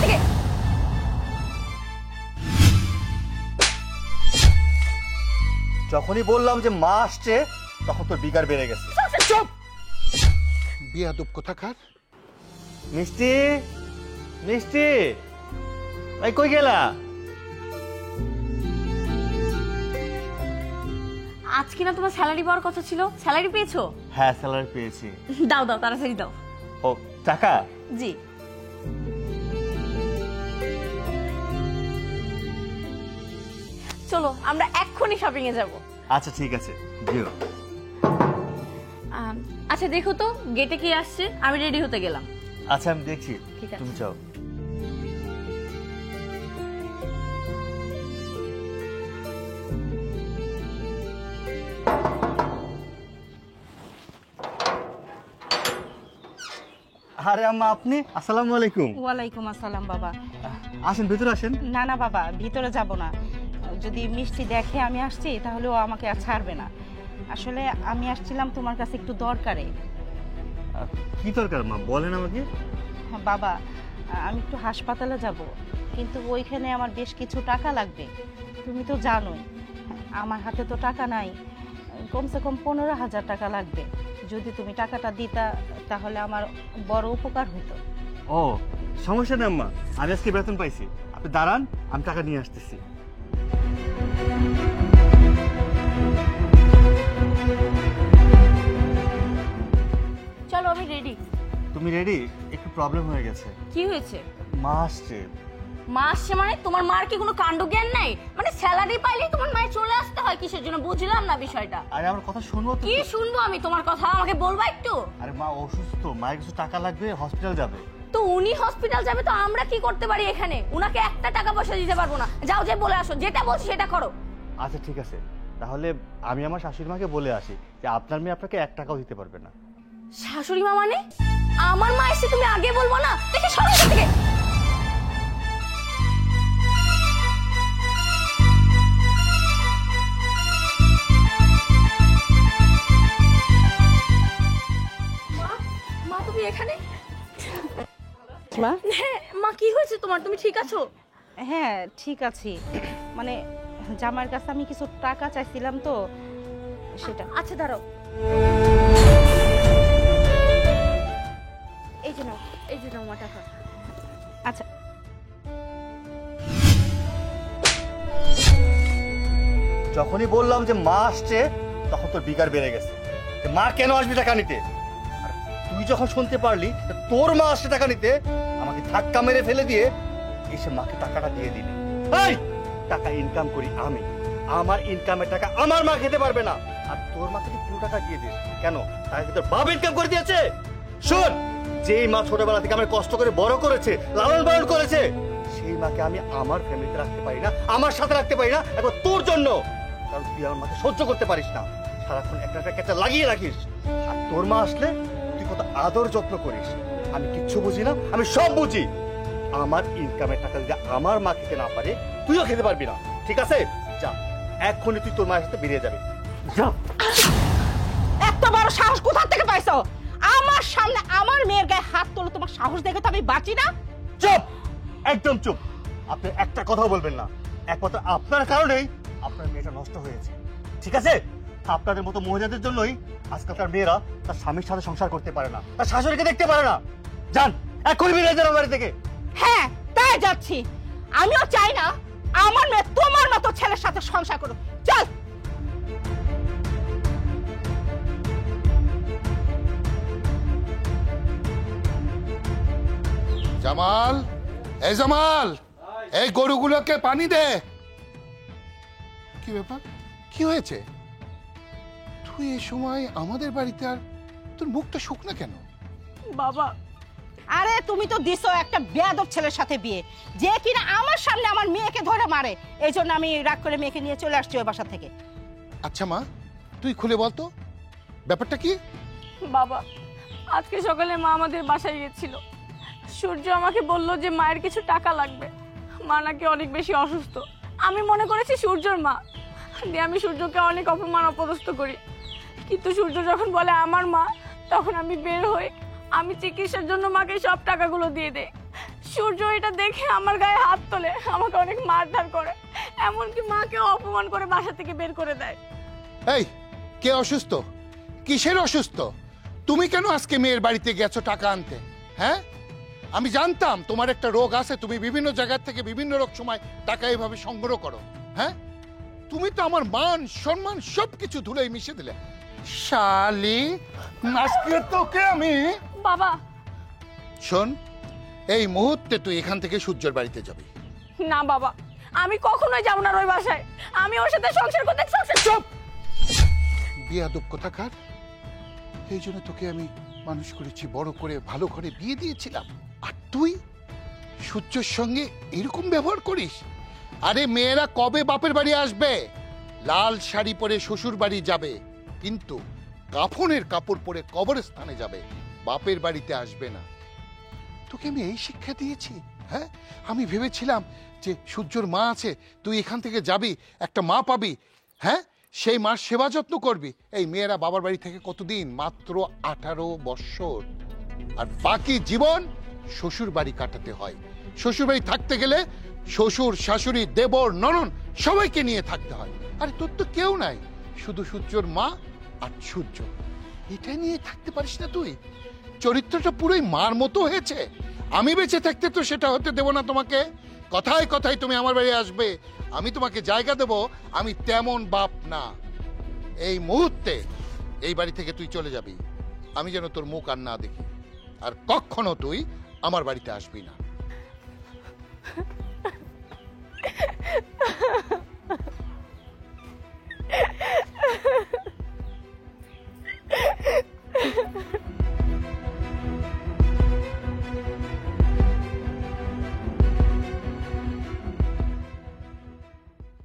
থেকে। যখনই বললাম যে মা আসছে তখন তোর বিগার বেড়ে গেছে। চুপ! বেয়াদব কোথাকার। মিষ্টি, মিষ্টি, এই কই গেলা? আজকে না তোমার স্যালারি পাওয়ার কথা ছিল, স্যালারি পেয়েছো? হ্যাঁ স্যালারি পেয়েছি। দাও দাও তাড়াতাড়ি দাও। ও টাকা? জি। চলো আমরা এক্ষুনি শপিং এ যাব। আচ্ছা ঠিক আছে, দিও। আচ্ছা দেখো তো গেটে কে আসছে, আমি রেডি হতে গেলাম। আচ্ছা আমি দেখছি, ঠিক আছে। তুমি যাও। আরে আম্মা আপনি? আসসালামু আলাইকুম। ওয়ালাইকুম আসসালাম বাবা। আসেন ভিতরে আসেন। না না বাবা, ভিতরে যাব না। যদি মিষ্টি দেখে আমি আসছি তাহলে ও আমাকে আর ছাড়বে না। আসলে আমি আসছিলাম তোমার কাছে একটু দরকারে। কি দরকার মা, বলেন আমাকে। বাবা, আমি একটু হাসপাতালে যাব, কিন্তু ওইখানে আমার বেশ কিছু টাকা লাগবে। তুমি তো জানোই আমার হাতে তো টাকা নাই, কমসে কম 15,000 টাকা লাগবে। যদি তুমি টাকাটা দিতা তাহলে আমার বড় উপকার হতো। ও সমস্যা নেই আম্মা, আমি আজকে বেতন পাইছি, আপনি দাঁড়ান আমি টাকা নিয়ে আসতেছি। চলো আমি রেডি। তুমি রেডি? একটু প্রবলেম হয়ে গেছে। কি হয়েছে? মা আসছে। মা আসছে মানে? তোমার মার কি কোনো কাণ্ড জ্ঞান নাই? মানে স্যালারি পাইলেই তোমার মায়ের চলে আসতে হয় কিসের জন্য? বুঝলাম না বিষয়টা। আরে আমার কথা শুনবো তো। কি শুনবো আমি তোমার কথা? আমাকে বলবা একটু। আরে মা অসুস্থ, মায়ের কিছু টাকা লাগবে, হসপিটাল যাবে। তো উনি হসপিটাল যাবে তো আমরা কি করতে পারি এখানে? উনাকে একটা টাকা পয়সা দিতে পারবো না। যাও যে বলে আসো, যেটা বলছি সেটা করো। আচ্ছা ঠিক আছে, তাহলে আমি আমার শাশুড়ি মাকে বলে আসি যে আপনার মেয়ে আপনাকে 1 টাকাও দিতে পারবে না। শাশুড়ি মা মানে? আমার মা এসে তুমি আগে বলবো না? দেখে সরো এখান থেকে। মা তুমি এখানে? মা? হ্যাঁ মা, কি হয়েছে তোমার? তুমি ঠিক আছো? হ্যাঁ ঠিক আছি, মানে জামাইয়ের কাছে আমি কিছু টাকা চাইছিলাম তো সেটা। আচ্ছা দাঁড়াও, এই যে নাও, এই যে নাও মা টাকা। আচ্ছা যখনই বললাম যে মা আসছে তখন তোর বিগার বেড়ে গেছে। মা কেন আসবে টাকা নিতে? আর তুই যখন শুনতে পারলি তোর মা আসছে টাকা নিতে, আমাকে ধাক্কা মেরে ফেলে দিয়ে এসে মাকে টাকাটা দিয়ে দিলি। এই টাকা ইনকাম করি আমি, আমার ইনকামের টাকা আমার মা খেতে পারবে না, আর তোর মাকে তুই পুরো টাকা দিয়ে দিস কেন? টাকা কি তোর বাপ ইনকাম করে দিয়েছে? শোন, যেই মা ছোটবেলা থেকে আমার কষ্ট করে বড় করেছে, লালন পালন করেছে, সেই মাকে আমি আমার ফ্যামিলিতে রাখতে পারি না, আমার সাথে রাখতে পারি না, এখন তোর জন্য। কারণ তুই আমার মাকে সহ্য করতে পারিস না, সারাক্ষণ একটা লাগিয়ে রাখিস। আর তোর মা আসলে তুই কত আদর যত্ন করিস। আমি কিচ্ছু বুঝি না, আমি সব বুঝি। আমার ইনকামের টাকা যদি আমার মা খেতে না পারে, তুইও খেতে পারবি না। ঠিক আছে, যা এক্ষুনি তুই তোর মায়ের সাথে বেরিয়ে যাবি, যা। এত বড় সাহস কোথা থেকে পাইছো? আমার সামনে আমার মেয়ের গায়ে হাত তোলো, তোমার সাহস দেখে তো আমি বাঁচি না। চুপ, একদম চুপ। আপনি একটা কথাও বলবেন না। একমাত্র আপনার কারণেই আপনার মেয়েটা নষ্ট হয়েছে। ঠিক আছে, আপনাদের মতো মহিলাদের জন্যই আজকালকার মেয়েরা তার স্বামীর সাথে সংসার করতে পারে না, তার শাশুড়িকে দেখতে পারে না। যান এখনই বেরিয়ে যান বাড়ি থেকে। হ্যাঁ তাই যাচ্ছি। আমিও চাই না আমার মেয়ে তোমার মতো ছেলের সাথে সংসার করুক। চল। জামাল, এই জামাল, এই গরুগুলোকে পানি দে। কি ব্যাপার, কি হয়েছে? তুই এই সময় আমাদের বাড়িতে, আর তোর মুখটা শুকনা কেন? বাবা, আরে তুমি তো দিছো একটা বেয়াদব ছেলের সাথে বিয়ে, যে কিনা আমার সামনে আমার মেয়েকে ধরে মারে। এই জন্য আমি রাগ করে মেয়েকে নিয়ে চলে আসছি ওই বাসা থেকে। আচ্ছা মা, তুই খুলে বলতো ব্যাপারটা কি? বাবা, আজকে সকালে মা আমাদের বাসায় গিয়েছিল। সূর্য আমাকে বলল যে মায়ের কিছু টাকা লাগবে, মা নাকি অনেক বেশি অসুস্থ। আমি মনে করেছি সূর্যর মা, দিয়ে আমি সূর্যকে অনেক অপমান অপদস্থ করি। কিন্তু সূর্য যখন বলে আমার মা, তখন আমি বের হই, আমি চিকিৎসার জন্য মাকে সব টাকাগুলো দিয়ে দেই। সূর্য এটা দেখে আমার গায়ে হাত তোলে, আমাকে অনেক মারধর করে, এমনকি মাকে অপমান করে বাসা থেকে বের করে দেয়। এই, কে অসুস্থ? কিসের অসুস্থ? তুমি কেন আজকে মেয়ের বাড়িতে গেছো টাকা আনতে? হ্যাঁ, আমি জানতাম তোমার একটা রোগ আছে, তুমি বিভিন্ন জায়গা থেকে বিভিন্ন রোগ সময় টাকা এভাবে সংগ্রহ করো। হ্যাঁ, তুমি তো আমার মান সম্মান সবকিছু ধুলোয় মিশে দিলে। শালি, আজকে তোকে আমি। বাবা। শোন, এই মুহূর্তে তুই এখান থেকে সূর্যের বাড়িতে যাবি। না বাবা, আমি কখনোই যাব না ওই বাসায়, আমি ওর সাথে সংসার করতে চাচ্ছি। চুপ! বিয়াদব কোথাকার। এই জন্য তোকে আমি মানুষ করেছি, বড় করে ভালো ঘরে বিয়ে দিয়েছিলাম, আর তুই সূর্যের সঙ্গে এরকম ব্যবহার করিস? আরে মেয়েরা কবে বাপের বাড়ি আসবে? লাল শাড়ি পরে শ্বশুর বাড়ি যাবে, কিন্তু কাফনের কাপড় পরে কবরস্থানে যাবে, বাপের বাড়িতে আসবে না। তোকে আমি এই শিক্ষা দিয়েছি? হ্যাঁ, আমি ভেবেছিলাম যে সূর্যর মা আছে, তুই এখান থেকে যাবি, একটা মা পাবি, হ্যাঁ, সেই মার সেবা যত্ন করবি। এই মেয়েরা বাবার বাড়ি থেকে কতদিন? মাত্র 18 বৎসর, আর বাকি জীবন শ্বশুর বাড়ি কাটাতে হয়। শ্বশুর বাড়ি থাকতে গেলে শ্বশুর, শাশুড়ি, দেবর, ননদ সবাইকে নিয়ে থাকতে হয়। আরে তোর তো কেউ নাই, শুধু সূর্যর মা আর সূর্য। এটা নিয়ে থাকতে পারিস না তুই? চরিত্রটা পুরোই মার মতো হয়েছে। আমি বেঁচে থাকতে তো সেটা হতে দেব না তোমাকে। কথায় কথায় তুমি আমার বাড়ি আসবে, আমি তোমাকে জায়গা দেব, আমি তেমন বাপ না। এই মুহূর্তে এই বাড়ি থেকে তুই চলে যাবি, আমি যেন তোর মুখ আর না দেখি, আর কখনো তুই আমার বাড়িতে আসবি না।